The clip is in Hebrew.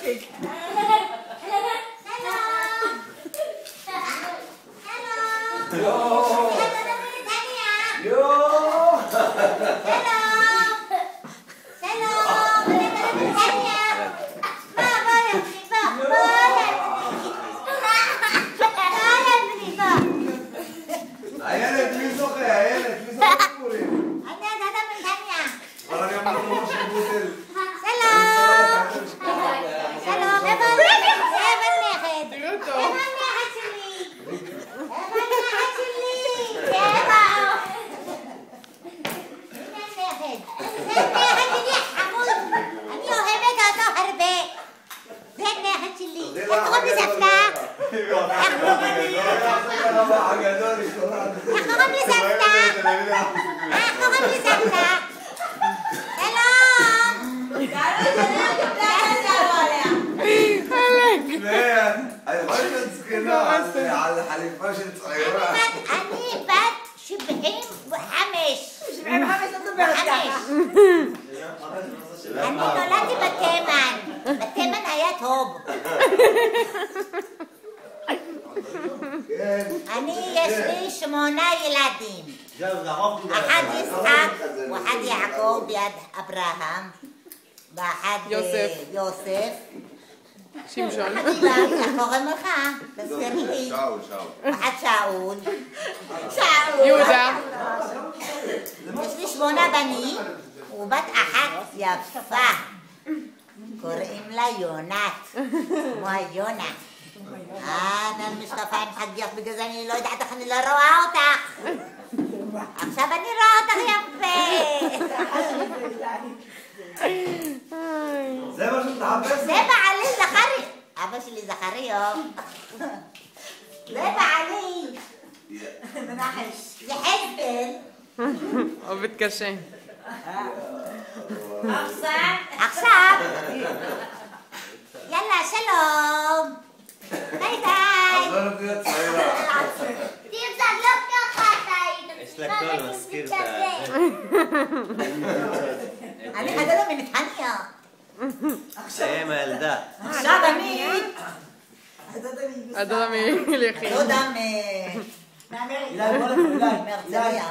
מספיק. הילד, מי זוכה? הילד, מי זוכה סיפורים? אבל אני אמרתי לו שבוטל. שלום, איפה הנכד? איפה הנכד שלי? איפה הנכד שלי? איפה? הנה הנכד. זה הנכד שלי חמוד. אני אוהבת אותו הרבה. זה הנכד שלי. איך קוראים לסבתא? איך קוראים לסבתא? איך קוראים לסבתא? היכולת זקנה על חליפה של צעירה. אני בת 75. 75 לא מדברת ככה. אני נולדתי בתימן. בתימן היה טוב. יש לי 8 ילדים. אחד יצחק, ואחד יעקב ביד אברהם, ואחד יוסף. שמשון. איך קוראים לך? תזכיר לי. ואחד שאול. יהודה. יש לי 8 בנים, ובת אחת יפה. קוראים לה יונת. כמו היונה. אני משקפה עם חגיות, בגלל זה אני לא יודעת איך אני לא רואה אותך. עכשיו אני רואה אותך יפה. זה מה שאת מחפשת? זה בעלי זכרי. אבא שלי זכריו. זה בעלי. מנחש. זה חסקל. עובד קשה. עכשיו. יאללה, שלום. ביי ביי. לא נתחיל צעירה. תרצה, לא ככה אתה. יש לה קול מזכיר את ה... אני חדדה מנתניה. עם הילדה. עכשיו אני. הדודה מליחי. דודה מאמריקה. מהרצליה.